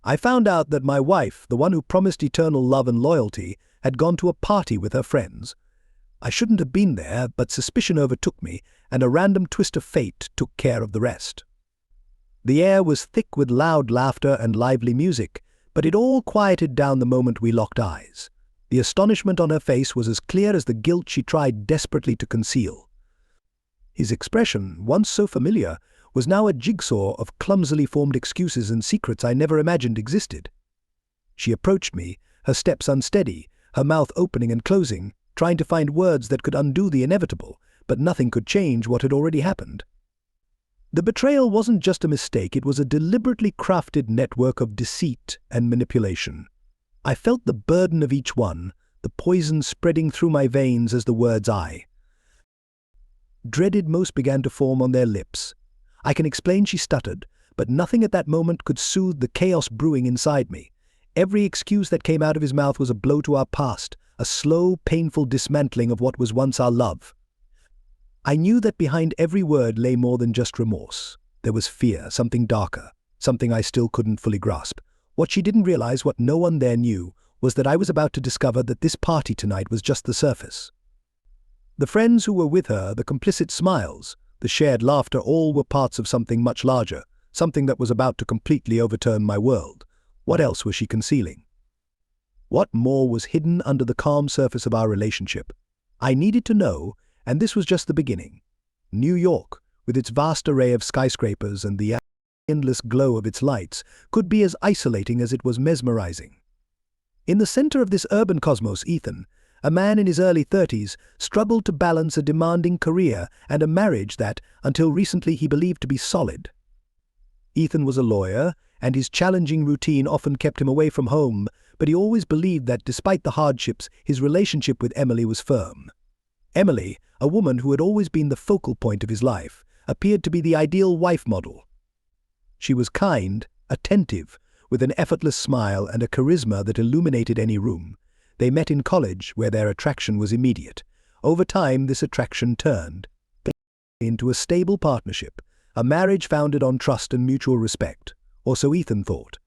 I found out that my wife, the one who promised eternal love and loyalty, had gone to a party with her friends. I shouldn't have been there, but suspicion overtook me, and a random twist of fate took care of the rest. The air was thick with loud laughter and lively music, but it all quieted down the moment we locked eyes. The astonishment on her face was as clear as the guilt she tried desperately to conceal. His expression, once so familiar, was now a jigsaw of clumsily formed excuses and secrets I never imagined existed. She approached me, her steps unsteady, her mouth opening and closing, trying to find words that could undo the inevitable, but nothing could change what had already happened. The betrayal wasn't just a mistake, it was a deliberately crafted network of deceit and manipulation. I felt the burden of each one, the poison spreading through my veins as the words I dreaded most began to form on their lips. I can explain she stuttered, but nothing at that moment could soothe the chaos brewing inside me. Every excuse that came out of his mouth was a blow to our past, a slow, painful dismantling of what was once our love. I knew that behind every word lay more than just remorse. There was fear, something darker, something I still couldn't fully grasp. What she didn't realize, what no one there knew, was that I was about to discover that this party tonight was just the surface. The friends who were with her, the complicit smiles, the shared laughter, all were parts of something much larger, something that was about to completely overturn my world. What else was she concealing? What more was hidden under the calm surface of our relationship? I needed to know, and this was just the beginning. New York, with its vast array of skyscrapers and the endless glow of its lights, could be as isolating as it was mesmerizing. In the center of this urban cosmos, Ethan, a man in his early 30s, struggled to balance a demanding career and a marriage that, until recently, he believed to be solid. Ethan was a lawyer, and his challenging routine often kept him away from home, but he always believed that, despite the hardships, his relationship with Emily was firm. Emily, a woman who had always been the focal point of his life, appeared to be the ideal wife model. She was kind, attentive, with an effortless smile and a charisma that illuminated any room. They met in college, where their attraction was immediate. Over time, this attraction turned into a stable partnership, a marriage founded on trust and mutual respect, or so Ethan thought.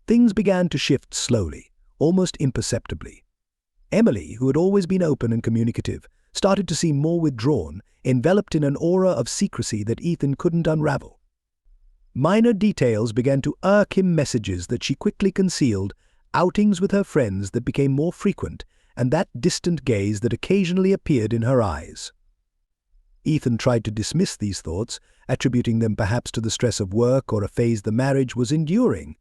Things began to shift slowly, almost imperceptibly. Emily, who had always been open and communicative, started to seem more withdrawn, enveloped in an aura of secrecy that Ethan couldn't unravel. Minor details began to irk him, messages that she quickly concealed, outings with her friends that became more frequent, and that distant gaze that occasionally appeared in her eyes. Ethan tried to dismiss these thoughts, attributing them perhaps to the stress of work or a phase the marriage was enduring.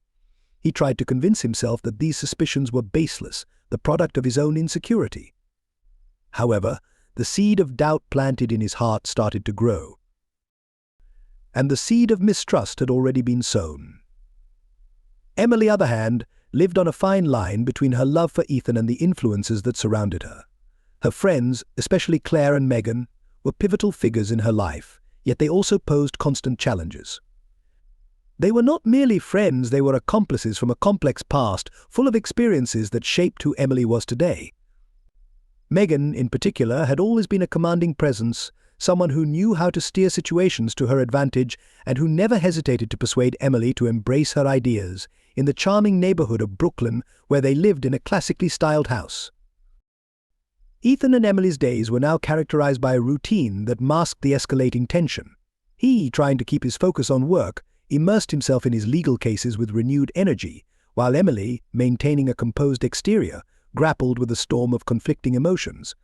He tried to convince himself that these suspicions were baseless, the product of his own insecurity. However, the seed of doubt planted in his heart started to grow, and the seed of mistrust had already been sown. Emily, on the other hand, lived on a fine line between her love for Ethan and the influences that surrounded her. Her friends, especially Claire and Megan, were pivotal figures in her life, yet they also posed constant challenges. They were not merely friends, they were accomplices from a complex past, full of experiences that shaped who Emily was today. Megan, in particular, had always been a commanding presence, someone who knew how to steer situations to her advantage and who never hesitated to persuade Emily to embrace her ideas, in the charming neighborhood of Brooklyn, where they lived in a classically styled house. Ethan and Emily's days were now characterized by a routine that masked the escalating tension. He, trying to keep his focus on work, immersed himself in his legal cases with renewed energy, while Emily, maintaining a composed exterior, grappled with a storm of conflicting emotions.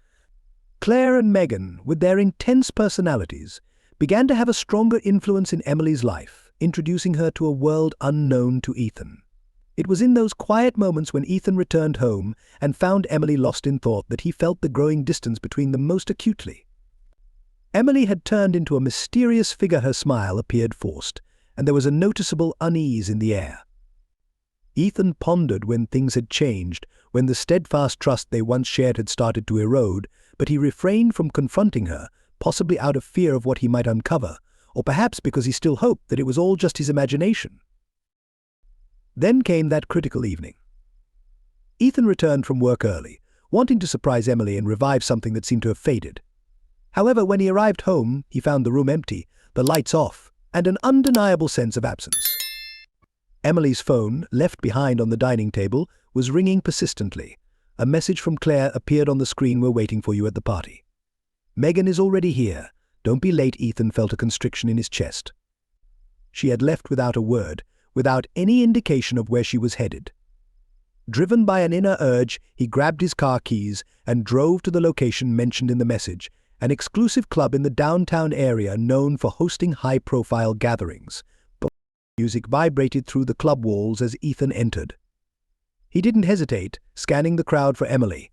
Claire and Megan, with their intense personalities, began to have a stronger influence in Emily's life, introducing her to a world unknown to Ethan. It was in those quiet moments when Ethan returned home and found Emily lost in thought that he felt the growing distance between them most acutely. Emily had turned into a mysterious figure, her smile appeared forced, and there was a noticeable unease in the air. Ethan pondered when things had changed, when the steadfast trust they once shared had started to erode, but he refrained from confronting her, possibly out of fear of what he might uncover, or perhaps because he still hoped that it was all just his imagination. Then came that critical evening. Ethan returned from work early, wanting to surprise Emily and revive something that seemed to have faded. However, when he arrived home, he found the room empty, the lights off, and an undeniable sense of absence. Emily's phone, left behind on the dining table, was ringing persistently. A message from Claire appeared on the screen. "We're waiting for you at the party." "Megan is already here. Don't be late." Ethan felt a constriction in his chest. She had left without a word, without any indication of where she was headed. Driven by an inner urge, he grabbed his car keys and drove to the location mentioned in the message, an exclusive club in the downtown area known for hosting high-profile gatherings. Music vibrated through the club walls as Ethan entered. He didn't hesitate, scanning the crowd for Emily.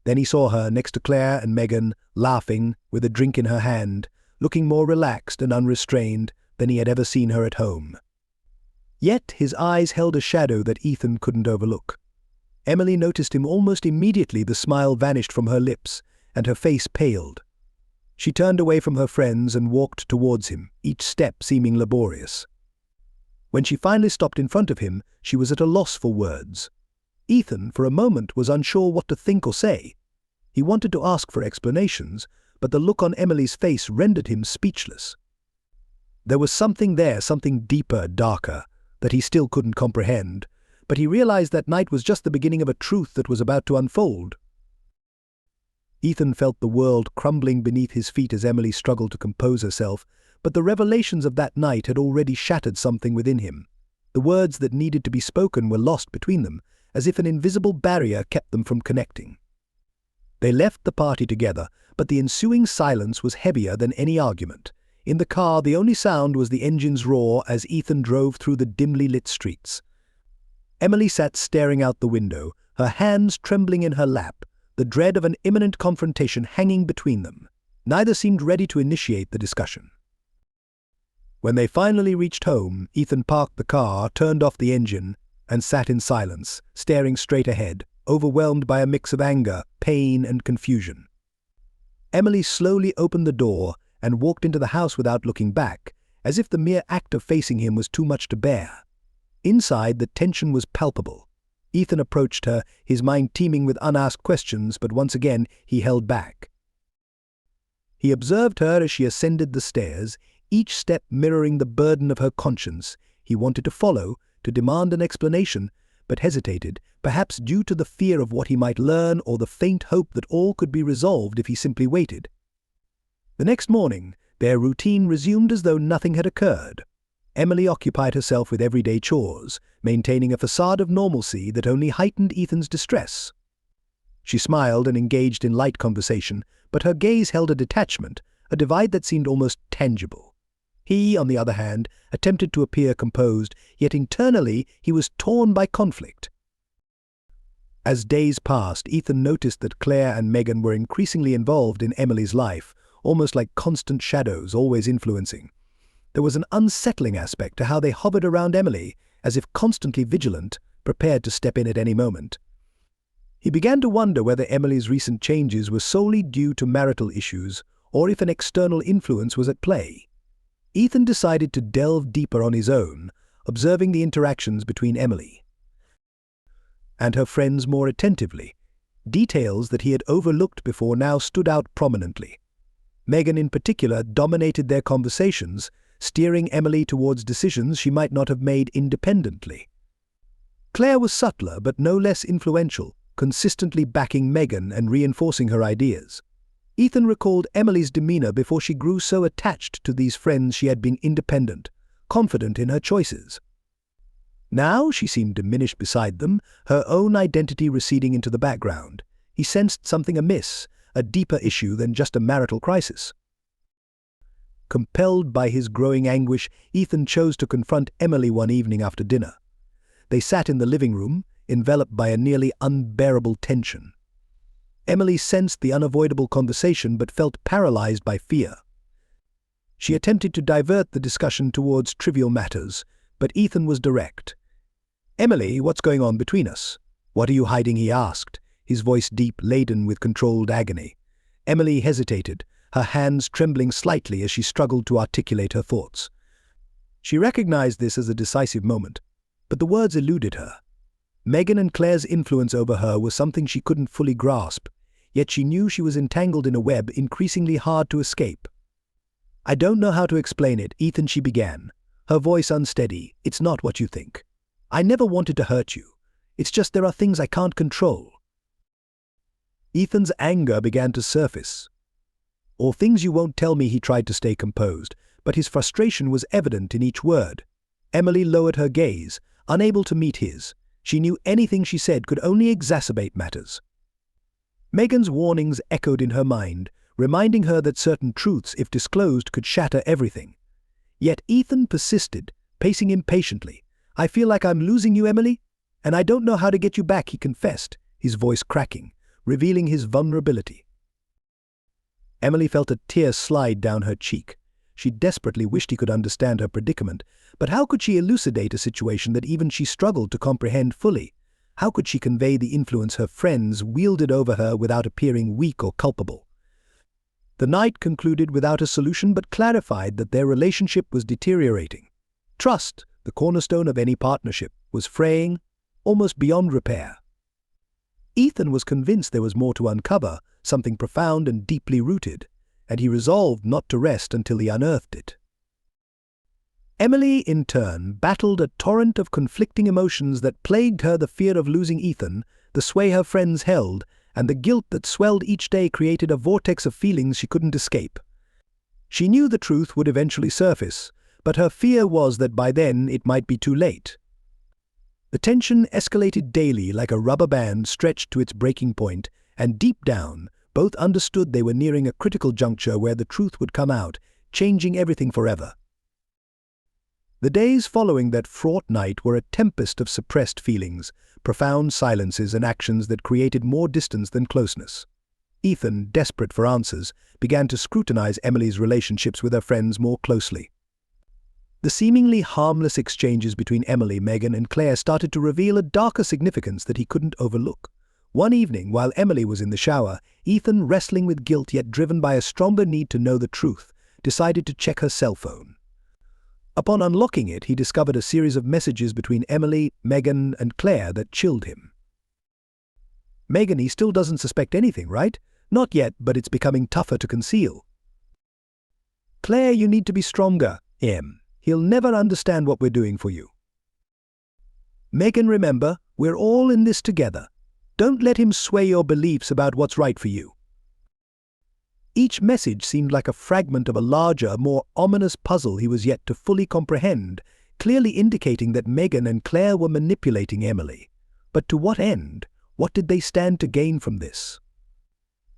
Then he saw her next to Claire and Megan, laughing, with a drink in her hand, looking more relaxed and unrestrained than he had ever seen her at home. Yet his eyes held a shadow that Ethan couldn't overlook. Emily noticed him almost immediately. The smile vanished from her lips, and her face paled. She turned away from her friends and walked towards him, each step seeming laborious. When she finally stopped in front of him, she was at a loss for words. Ethan, for a moment, was unsure what to think or say. He wanted to ask for explanations, but the look on Emily's face rendered him speechless. There was something there, something deeper, darker, that he still couldn't comprehend, but he realized that night was just the beginning of a truth that was about to unfold. Ethan felt the world crumbling beneath his feet as Emily struggled to compose herself, but the revelations of that night had already shattered something within him. The words that needed to be spoken were lost between them, as if an invisible barrier kept them from connecting. They left the party together, but the ensuing silence was heavier than any argument. In the car, the only sound was the engine's roar as Ethan drove through the dimly lit streets. Emily sat staring out the window, her hands trembling in her lap, the dread of an imminent confrontation hanging between them. Neither seemed ready to initiate the discussion. When they finally reached home, Ethan parked the car, turned off the engine, and sat in silence, staring straight ahead, overwhelmed by a mix of anger, pain, and confusion. Emily slowly opened the door and walked into the house without looking back, as if the mere act of facing him was too much to bear. Inside, the tension was palpable. Ethan approached her, his mind teeming with unasked questions, but once again he held back. He observed her as she ascended the stairs, each step mirroring the burden of her conscience. He wanted to follow, to demand an explanation, but hesitated, perhaps due to the fear of what he might learn or the faint hope that all could be resolved if he simply waited. The next morning, their routine resumed as though nothing had occurred. Emily occupied herself with everyday chores, maintaining a facade of normalcy that only heightened Ethan's distress. She smiled and engaged in light conversation, but her gaze held a detachment, a divide that seemed almost tangible. He, on the other hand, attempted to appear composed, yet internally he was torn by conflict. As days passed, Ethan noticed that Claire and Megan were increasingly involved in Emily's life, almost like constant shadows, always influencing. There was an unsettling aspect to how they hovered around Emily, as if constantly vigilant, prepared to step in at any moment. He began to wonder whether Emily's recent changes were solely due to marital issues, or if an external influence was at play. Ethan decided to delve deeper on his own, observing the interactions between Emily and her friends more attentively. Details that he had overlooked before now stood out prominently. Megan in particular dominated their conversations, steering Emily towards decisions she might not have made independently. Claire was subtler but no less influential, consistently backing Megan and reinforcing her ideas. Ethan recalled Emily's demeanor before she grew so attached to these friends. She had been independent, confident in her choices. Now she seemed diminished beside them, her own identity receding into the background. He sensed something amiss, a deeper issue than just a marital crisis. Compelled by his growing anguish, Ethan chose to confront Emily one evening after dinner. They sat in the living room, enveloped by a nearly unbearable tension. Emily sensed the unavoidable conversation but felt paralyzed by fear. She attempted to divert the discussion towards trivial matters, but Ethan was direct. "Emily, what's going on between us? What are you hiding?" he asked, his voice deep, laden with controlled agony. Emily hesitated, her hands trembling slightly as she struggled to articulate her thoughts. She recognized this as a decisive moment, but the words eluded her. Megan and Claire's influence over her was something she couldn't fully grasp, yet she knew she was entangled in a web increasingly hard to escape. "I don't know how to explain it, Ethan," she began, her voice unsteady. It's not what you think. I never wanted to hurt you. It's just there are things I can't control. Ethan's anger began to surface. Or things you won't tell me. He tried to stay composed, but his frustration was evident in each word. Emily lowered her gaze, unable to meet his. She knew anything she said could only exacerbate matters. Megan's warnings echoed in her mind, reminding her that certain truths, if disclosed, could shatter everything. Yet Ethan persisted, pacing impatiently. I feel like I'm losing you, Emily, and I don't know how to get you back, he confessed, his voice cracking, revealing his vulnerability. Emily felt a tear slide down her cheek. She desperately wished he could understand her predicament, but how could she elucidate a situation that even she struggled to comprehend fully? How could she convey the influence her friends wielded over her without appearing weak or culpable? The night concluded without a solution, but clarified that their relationship was deteriorating. Trust, the cornerstone of any partnership, was fraying, almost beyond repair. Ethan was convinced there was more to uncover, something profound and deeply rooted, and he resolved not to rest until he unearthed it. Emily, in turn, battled a torrent of conflicting emotions that plagued her. The fear of losing Ethan, the sway her friends held, and the guilt that swelled each day created a vortex of feelings she couldn't escape. She knew the truth would eventually surface, but her fear was that by then it might be too late. The tension escalated daily like a rubber band stretched to its breaking point, and deep down, both understood they were nearing a critical juncture where the truth would come out, changing everything forever. The days following that fraught night were a tempest of suppressed feelings, profound silences and actions that created more distance than closeness. Ethan, desperate for answers, began to scrutinize Emily's relationships with her friends more closely. The seemingly harmless exchanges between Emily, Megan, and Claire started to reveal a darker significance that he couldn't overlook. One evening, while Emily was in the shower, Ethan, wrestling with guilt yet driven by a stronger need to know the truth, decided to check her cell phone. Upon unlocking it, he discovered a series of messages between Emily, Megan, and Claire that chilled him. Megan, he still doesn't suspect anything, right? Not yet, but it's becoming tougher to conceal. Claire, you need to be stronger. He'll never understand what we're doing for you. Megan, remember, we're all in this together. Don't let him sway your beliefs about what's right for you. Each message seemed like a fragment of a larger, more ominous puzzle he was yet to fully comprehend, clearly indicating that Megan and Claire were manipulating Emily. But to what end? What did they stand to gain from this?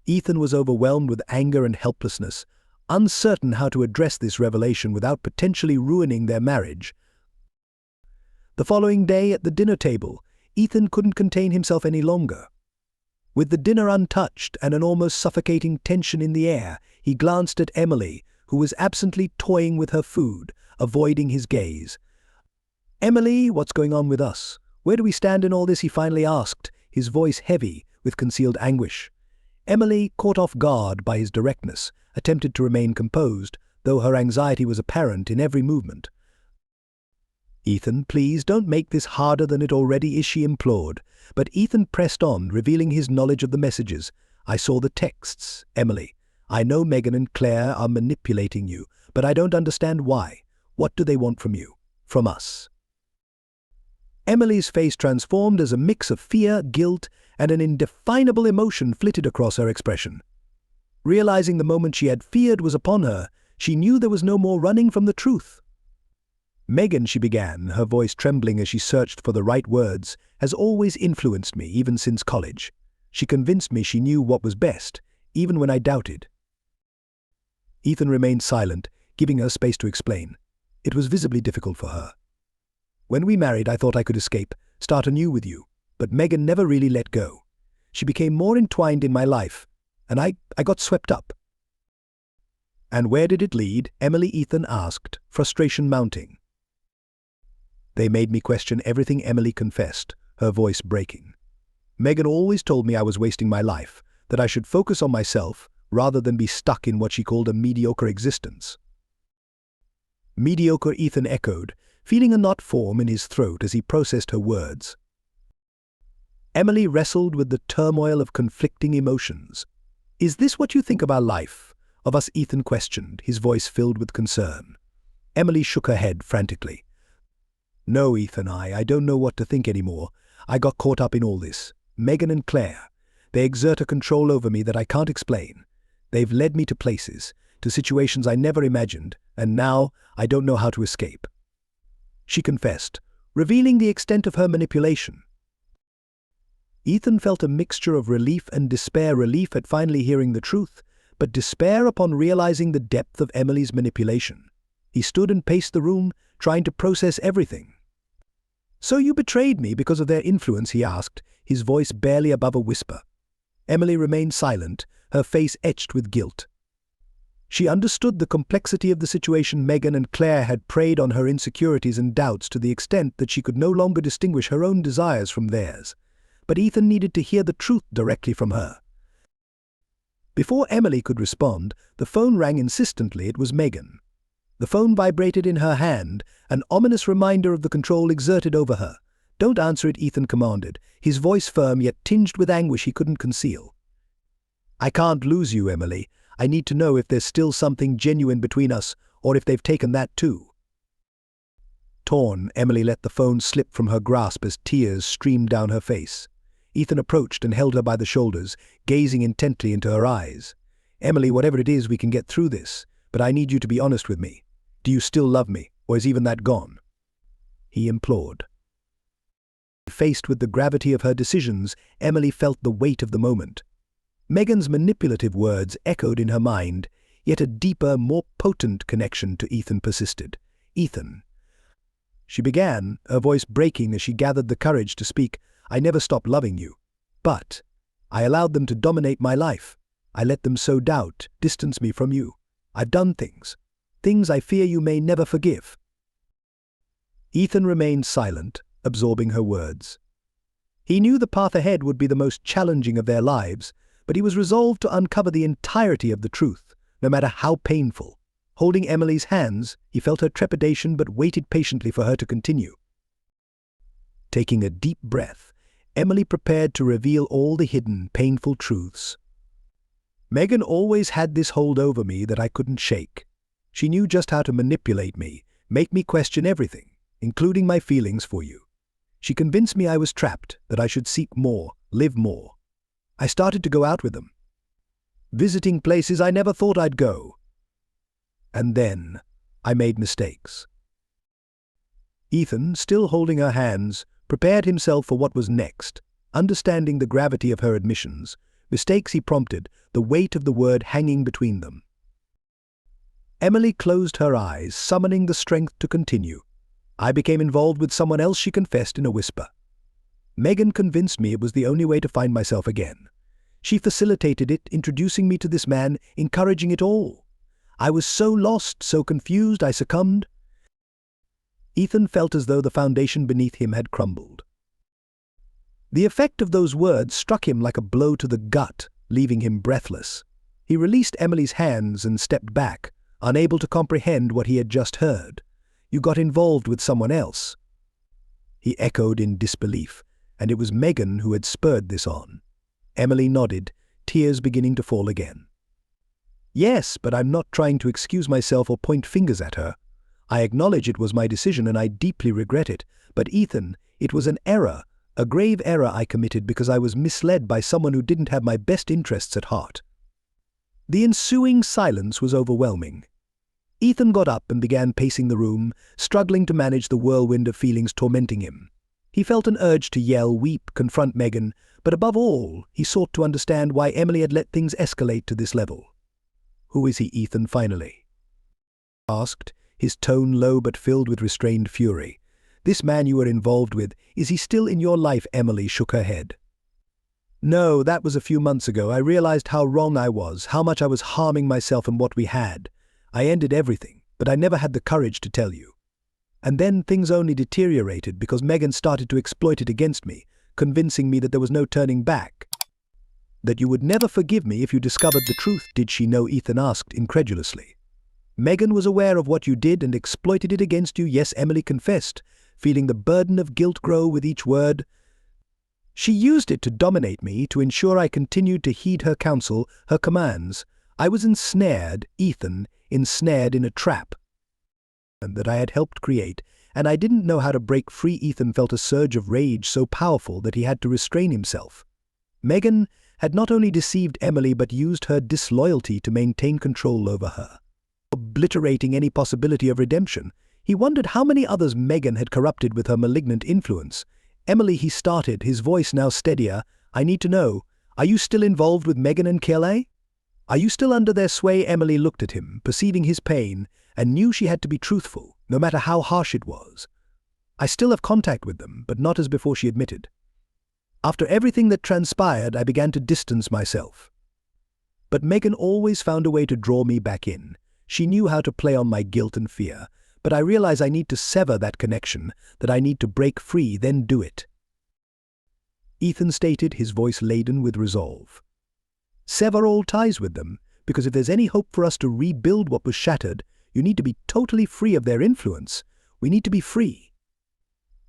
Ethan was overwhelmed with anger and helplessness, uncertain how to address this revelation without potentially ruining their marriage. The following day at the dinner table, Ethan couldn't contain himself any longer. With the dinner untouched and an almost suffocating tension in the air, he glanced at Emily, who was absently toying with her food, avoiding his gaze. "Emily, what's going on with us? Where do we stand in all this?" he finally asked, his voice heavy with concealed anguish. Emily, caught off guard by his directness, attempted to remain composed, though her anxiety was apparent in every movement. "Ethan, please don't make this harder than it already is," she implored. But Ethan pressed on, revealing his knowledge of the messages. "I saw the texts, Emily. I know Megan and Claire are manipulating you, but I don't understand why. What do they want from you? From us?" Emily's face transformed as a mix of fear, guilt, and an indefinable emotion flitted across her expression. Realizing the moment she had feared was upon her, she knew there was no more running from the truth. "Megan," she began, her voice trembling as she searched for the right words, "has always influenced me, even since college. She convinced me she knew what was best, even when I doubted." Ethan remained silent, giving her space to explain. It was visibly difficult for her. "When we married, I thought I could escape, start anew with you, but Megan never really let go. She became more entwined in my life, and I got swept up." "And where did it lead?" Emily, Ethan asked, frustration mounting. "They made me question everything," Emily confessed, her voice breaking. "Megan always told me I was wasting my life, that I should focus on myself rather than be stuck in what she called a mediocre existence." "Mediocre," Ethan echoed, feeling a knot form in his throat as he processed her words. Emily wrestled with the turmoil of conflicting emotions. "Is this what you think of our life? Of us?" Ethan questioned, his voice filled with concern. Emily shook her head frantically. No, Ethan, I don't know what to think anymore. I got caught up in all this. Megan and Claire. They exert a control over me that I can't explain. They've led me to places, to situations I never imagined, and now I don't know how to escape. She confessed, revealing the extent of her manipulation. Ethan felt a mixture of relief and despair, relief at finally hearing the truth, but despair upon realizing the depth of Emily's manipulation. He stood and paced the room, trying to process everything. "So you betrayed me because of their influence?" he asked, his voice barely above a whisper. Emily remained silent, her face etched with guilt. She understood the complexity of the situation. Megan and Claire had preyed on her insecurities and doubts to the extent that she could no longer distinguish her own desires from theirs. But Ethan needed to hear the truth directly from her. Before Emily could respond, the phone rang insistently. It was Megan. The phone vibrated in her hand, an ominous reminder of the control exerted over her. "Don't answer it," Ethan commanded, his voice firm yet tinged with anguish he couldn't conceal. "I can't lose you, Emily. I need to know if there's still something genuine between us, or if they've taken that too." Torn, Emily let the phone slip from her grasp as tears streamed down her face. Ethan approached and held her by the shoulders, gazing intently into her eyes. "Emily, whatever it is, we can get through this, but I need you to be honest with me. Do you still love me, or is even that gone?" he implored. Faced with the gravity of her decisions, Emily felt the weight of the moment. Megan's manipulative words echoed in her mind, yet a deeper, more potent connection to Ethan persisted. "Ethan," she began, her voice breaking as she gathered the courage to speak, "I never stopped loving you. But I allowed them to dominate my life. I let them sow doubt, distance me from you. I've done things I fear you may never forgive." Ethan remained silent, absorbing her words. He knew the path ahead would be the most challenging of their lives, but he was resolved to uncover the entirety of the truth, no matter how painful. Holding Emily's hands, he felt her trepidation but waited patiently for her to continue. Taking a deep breath, Emily prepared to reveal all the hidden, painful truths. "Megan always had this hold over me that I couldn't shake. She knew just how to manipulate me, make me question everything, including my feelings for you. She convinced me I was trapped, that I should seek more, live more. I started to go out with them, visiting places I never thought I'd go. And then I made mistakes." Ethan, still holding her hands, prepared himself for what was next, understanding the gravity of her admissions. Mistakes, he prompted, the weight of the word hanging between them. Emily closed her eyes, summoning the strength to continue. "I became involved with someone else," she confessed in a whisper. "Megan convinced me it was the only way to find myself again. She facilitated it, introducing me to this man, encouraging it all. I was so lost, so confused, I succumbed." Ethan felt as though the foundation beneath him had crumbled. The effect of those words struck him like a blow to the gut, leaving him breathless. He released Emily's hands and stepped back, unable to comprehend what he had just heard. "You got involved with someone else?" he echoed in disbelief, and it was Megan who had spurred this on. Emily nodded, tears beginning to fall again. "Yes, but I'm not trying to excuse myself or point fingers at her. I acknowledge it was my decision and I deeply regret it. But Ethan, it was an error, a grave error I committed because I was misled by someone who didn't have my best interests at heart." The ensuing silence was overwhelming. Ethan got up and began pacing the room, struggling to manage the whirlwind of feelings tormenting him. He felt an urge to yell, weep, confront Megan, but above all, he sought to understand why Emily had let things escalate to this level. "Who is he, Ethan, finally?" asked, his tone low but filled with restrained fury. "This man you were involved with, is he still in your life?" Emily shook her head. "No, that was a few months ago. I realized how wrong I was, how much I was harming myself and what we had. I ended everything, but I never had the courage to tell you. And then things only deteriorated because Megan started to exploit it against me, convincing me that there was no turning back. That you would never forgive me if you discovered the truth." "Did she know?" Ethan asked incredulously. "Megan was aware of what you did and exploited it against you." "Yes," Emily confessed, feeling the burden of guilt grow with each word. "She used it to dominate me, to ensure I continued to heed her counsel, her commands. I was ensnared, Ethan, ensnared in a trap." that I had helped create, and I didn't know how to break free. Ethan felt a surge of rage so powerful that he had to restrain himself. Megan had not only deceived Emily but used her disloyalty to maintain control over her, obliterating any possibility of redemption. He wondered how many others Megan had corrupted with her malignant influence. "Emily," he started, his voice now steadier, "I need to know, are you still involved with Megan and Kelly? Are you still under their sway?" Emily looked at him, perceiving his pain, and knew she had to be truthful, no matter how harsh it was. "I still have contact with them, but not as before," she admitted. "After everything that transpired, I began to distance myself. But Megan always found a way to draw me back in. She knew how to play on my guilt and fear, but I realize I need to sever that connection, that I need to break free, then do it." Ethan stated, his voice laden with resolve. "Sever all ties with them, because if there's any hope for us to rebuild what was shattered, you need to be totally free of their influence. We need to be free."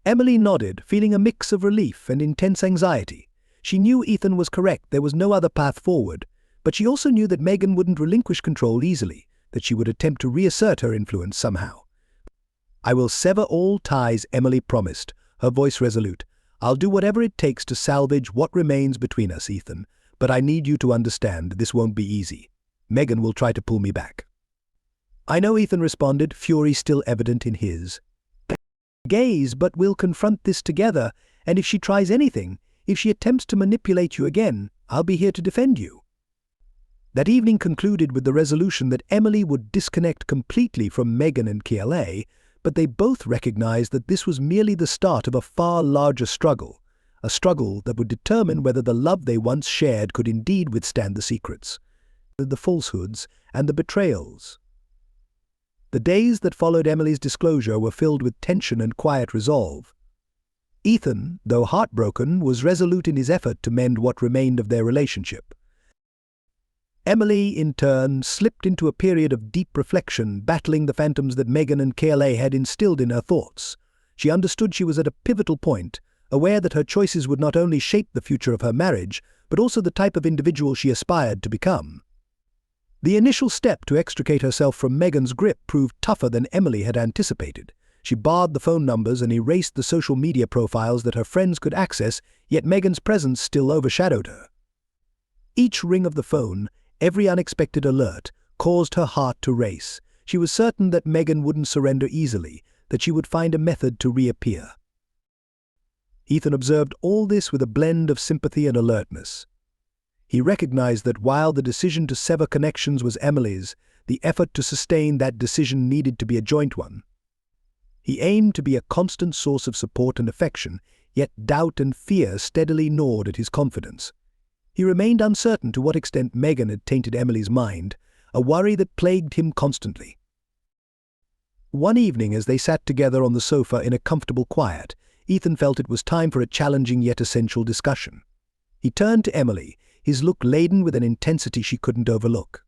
Emily nodded, feeling a mix of relief and intense anxiety. She knew Ethan was correct, there was no other path forward, but she also knew that Megan wouldn't relinquish control easily, that she would attempt to reassert her influence somehow. "I will sever all ties," Emily promised, her voice resolute. "I'll do whatever it takes to salvage what remains between us, Ethan, but I need you to understand this won't be easy. Megan will try to pull me back." "I know," Ethan responded, fury still evident in his gaze, "but we'll confront this together, and if she tries anything, if she attempts to manipulate you again, I'll be here to defend you." That evening concluded with the resolution that Emily would disconnect completely from Megan and KLA, but they both recognized that this was merely the start of a far larger struggle, a struggle that would determine whether the love they once shared could indeed withstand the secrets, the falsehoods, and the betrayals. The days that followed Emily's disclosure were filled with tension and quiet resolve. Ethan, though heartbroken, was resolute in his effort to mend what remained of their relationship. Emily, in turn, slipped into a period of deep reflection, battling the phantoms that Megan and KLA had instilled in her thoughts. She understood she was at a pivotal point, aware that her choices would not only shape the future of her marriage, but also the type of individual she aspired to become. The initial step to extricate herself from Megan's grip proved tougher than Emily had anticipated. She barred the phone numbers and erased the social media profiles that her friends could access, yet Megan's presence still overshadowed her. Each ring of the phone, every unexpected alert, caused her heart to race. She was certain that Megan wouldn't surrender easily, that she would find a method to reappear. Ethan observed all this with a blend of sympathy and alertness. He recognized that while the decision to sever connections was Emily's, the effort to sustain that decision needed to be a joint one. He aimed to be a constant source of support and affection, yet doubt and fear steadily gnawed at his confidence. He remained uncertain to what extent Megan had tainted Emily's mind, a worry that plagued him constantly. One evening, as they sat together on the sofa in a comfortable quiet, Ethan felt it was time for a challenging yet essential discussion. He turned to Emily, his look laden with an intensity she couldn't overlook.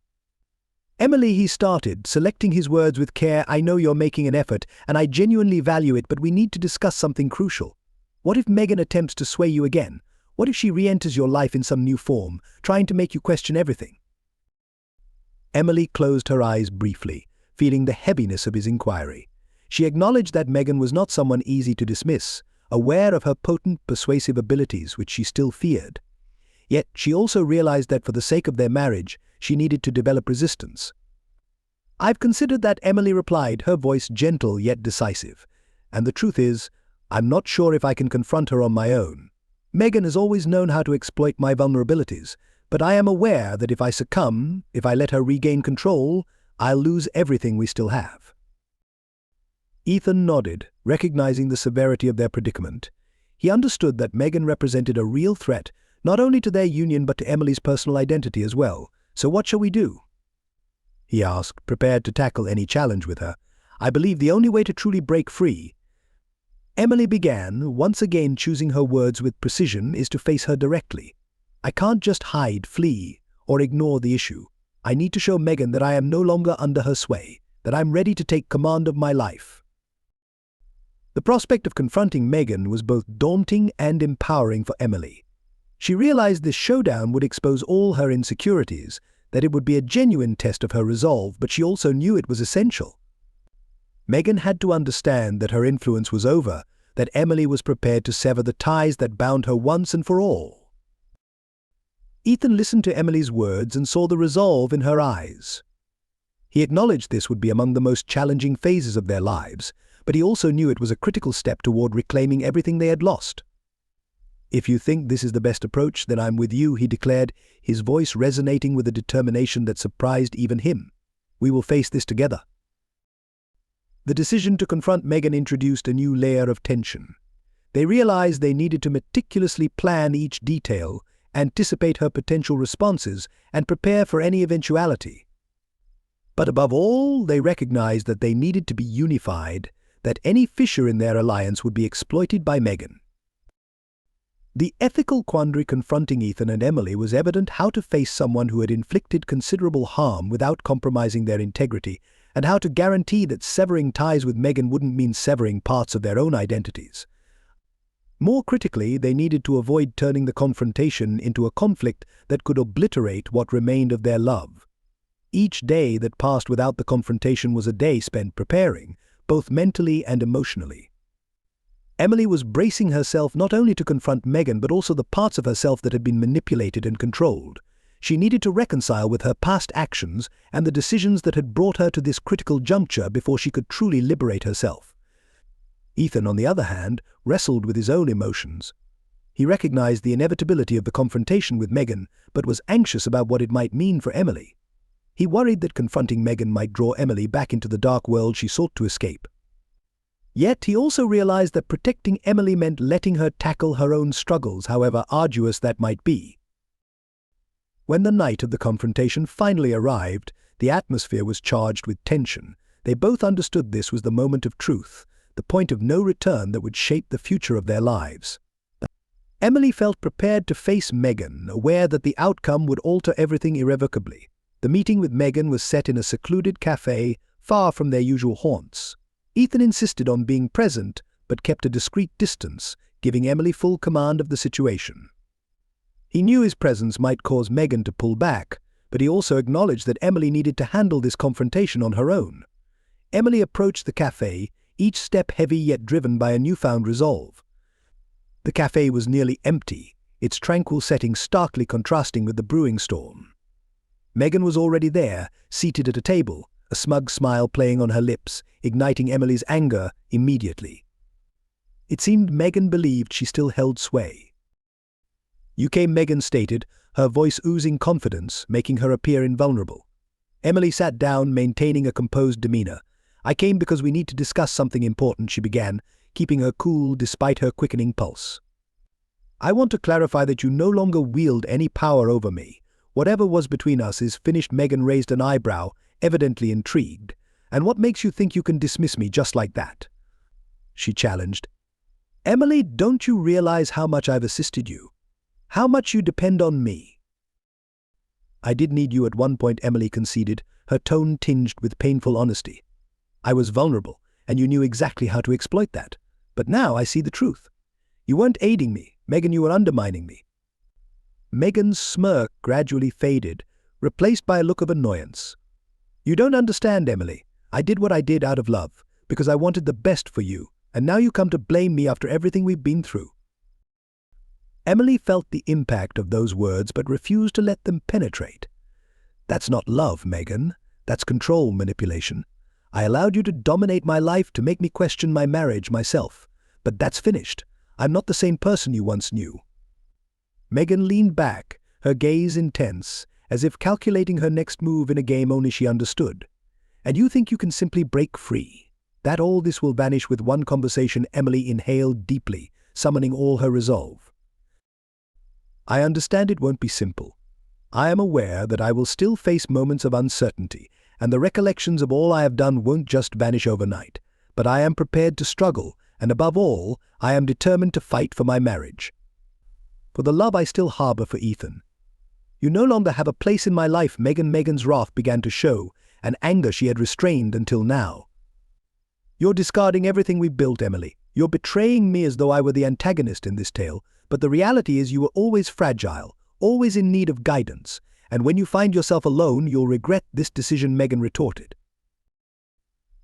"Emily," he started, selecting his words with care, "I know you're making an effort, and I genuinely value it, but we need to discuss something crucial. What if Megan attempts to sway you again? What if she re-enters your life in some new form, trying to make you question everything?" Emily closed her eyes briefly, feeling the heaviness of his inquiry. She acknowledged that Megan was not someone easy to dismiss, aware of her potent, persuasive abilities, which she still feared. Yet she also realized that for the sake of their marriage, she needed to develop resistance. "I've considered that," Emily replied, her voice gentle yet decisive. "And the truth is, I'm not sure if I can confront her on my own. Megan has always known how to exploit my vulnerabilities, but I am aware that if I succumb, if I let her regain control, I'll lose everything we still have." Ethan nodded, recognizing the severity of their predicament. He understood that Megan represented a real threat, not only to their union but to Emily's personal identity as well. "So what shall we do?" he asked, prepared to tackle any challenge with her. "I believe the only way to truly break free," Emily began, once again choosing her words with precision, "is to face her directly. I can't just hide, flee, or ignore the issue. I need to show Megan that I am no longer under her sway, that I'm ready to take command of my life." The prospect of confronting Megan was both daunting and empowering for Emily. She realized this showdown would expose all her insecurities, that it would be a genuine test of her resolve, but she also knew it was essential. Megan had to understand that her influence was over, that Emily was prepared to sever the ties that bound her once and for all. Ethan listened to Emily's words and saw the resolve in her eyes. He acknowledged this would be among the most challenging phases of their lives, but he also knew it was a critical step toward reclaiming everything they had lost. "If you think this is the best approach, then I'm with you," he declared, his voice resonating with a determination that surprised even him. "We will face this together." The decision to confront Megan introduced a new layer of tension. They realized they needed to meticulously plan each detail, anticipate her potential responses, and prepare for any eventuality. But above all, they recognized that they needed to be unified, that any fissure in their alliance would be exploited by Megan. The ethical quandary confronting Ethan and Emily was evident: how to face someone who had inflicted considerable harm without compromising their integrity, and how to guarantee that severing ties with Megan wouldn't mean severing parts of their own identities. More critically, they needed to avoid turning the confrontation into a conflict that could obliterate what remained of their love. Each day that passed without the confrontation was a day spent preparing, both mentally and emotionally. Emily was bracing herself not only to confront Megan but also the parts of herself that had been manipulated and controlled. She needed to reconcile with her past actions and the decisions that had brought her to this critical juncture before she could truly liberate herself. Ethan, on the other hand, wrestled with his own emotions. He recognized the inevitability of the confrontation with Megan, but was anxious about what it might mean for Emily. He worried that confronting Megan might draw Emily back into the dark world she sought to escape. Yet he also realized that protecting Emily meant letting her tackle her own struggles, however arduous that might be. When the night of the confrontation finally arrived, the atmosphere was charged with tension. They both understood this was the moment of truth, the point of no return that would shape the future of their lives. Emily felt prepared to face Megan, aware that the outcome would alter everything irrevocably. The meeting with Megan was set in a secluded cafe, far from their usual haunts. Ethan insisted on being present, but kept a discreet distance, giving Emily full command of the situation. He knew his presence might cause Megan to pull back, but he also acknowledged that Emily needed to handle this confrontation on her own. Emily approached the cafe, each step heavy yet driven by a newfound resolve. The cafe was nearly empty, its tranquil setting starkly contrasting with the brewing storm. Megan was already there, seated at a table, a smug smile playing on her lips, igniting Emily's anger immediately. It seemed Megan believed she still held sway. "You came," Megan stated, her voice oozing confidence, making her appear invulnerable. Emily sat down, maintaining a composed demeanor. "I came because we need to discuss something important," she began, keeping her cool despite her quickening pulse. "I want to clarify that you no longer wield any power over me. Whatever was between us is finished." Megan raised an eyebrow, evidently intrigued. "And what makes you think you can dismiss me just like that?" she challenged. "Emily, don't you realize how much I've assisted you? How much you depend on me?" "I did need you at one point," Emily conceded, her tone tinged with painful honesty. "I was vulnerable, and you knew exactly how to exploit that. But now I see the truth. You weren't aiding me, Megan, you were undermining me." Megan's smirk gradually faded, replaced by a look of annoyance. "You don't understand, Emily. I did what I did out of love, because I wanted the best for you, and now you come to blame me after everything we've been through." Emily felt the impact of those words but refused to let them penetrate. "That's not love, Megan. That's control manipulation. I allowed you to dominate my life, to make me question my marriage myself. But that's finished. I'm not the same person you once knew." Megan leaned back, her gaze intense, as if calculating her next move in a game only she understood. "And you think you can simply break free? That all this will vanish with one conversation?" Emily inhaled deeply, summoning all her resolve. "I understand it won't be simple. I am aware that I will still face moments of uncertainty, and the recollections of all I have done won't just vanish overnight. But I am prepared to struggle, and above all, I am determined to fight for my marriage. For the love I still harbor for Ethan. You no longer have a place in my life." Megan's wrath began to show, an anger she had restrained until now. "You're discarding everything we've built, Emily. You're betraying me as though I were the antagonist in this tale, but the reality is you were always fragile, always in need of guidance, and when you find yourself alone, you'll regret this decision," Megan retorted.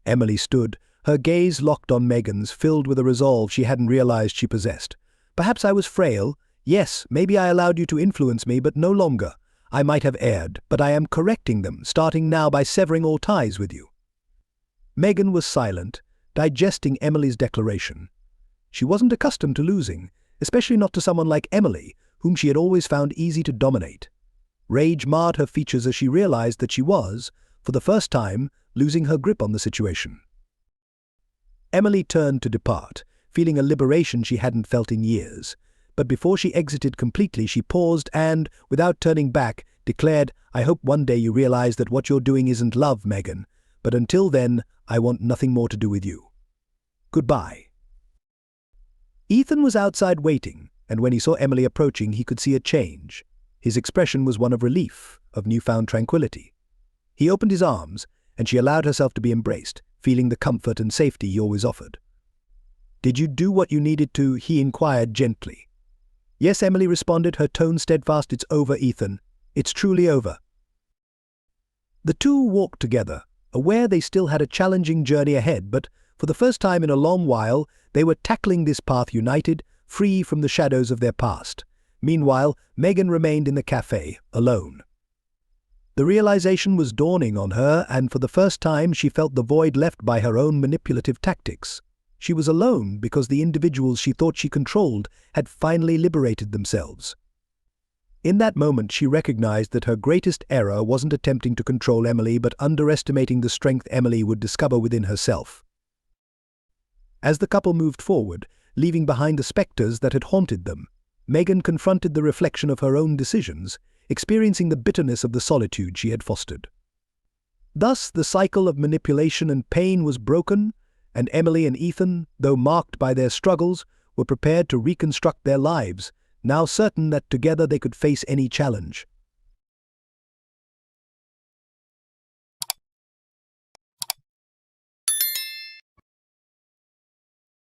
Emily stood, her gaze locked on Megan's, filled with a resolve she hadn't realized she possessed. Perhaps I was frail. Yes, maybe I allowed you to influence me, but no longer. I might have erred, but I am correcting them, starting now by severing all ties with you. Megan was silent, digesting Emily's declaration. She wasn't accustomed to losing, especially not to someone like Emily, whom she had always found easy to dominate. Rage marred her features as she realized that she was, for the first time, losing her grip on the situation. Emily turned to depart, feeling a liberation she hadn't felt in years. But before she exited completely, she paused and, without turning back, declared, "I hope one day you realize that what you're doing isn't love, Megan. But until then, I want nothing more to do with you. Goodbye." Ethan was outside waiting, and when he saw Emily approaching, he could see a change. His expression was one of relief, of newfound tranquility. He opened his arms, and she allowed herself to be embraced, feeling the comfort and safety he always offered. "Did you do what you needed to?" he inquired gently. "Yes," Emily responded, her tone steadfast. "It's over, Ethan. It's truly over." The two walked together, aware they still had a challenging journey ahead, but for the first time in a long while, they were tackling this path united, free from the shadows of their past. Meanwhile, Megan remained in the cafe, alone. The realization was dawning on her, and for the first time she felt the void left by her own manipulative tactics. She was alone because the individuals she thought she controlled had finally liberated themselves. In that moment, she recognized that her greatest error wasn't attempting to control Emily, but underestimating the strength Emily would discover within herself. As the couple moved forward, leaving behind the specters that had haunted them, Megan confronted the reflection of her own decisions, experiencing the bitterness of the solitude she had fostered. Thus, the cycle of manipulation and pain was broken, and Emily and Ethan, though marked by their struggles, were prepared to reconstruct their lives, now certain that together they could face any challenge.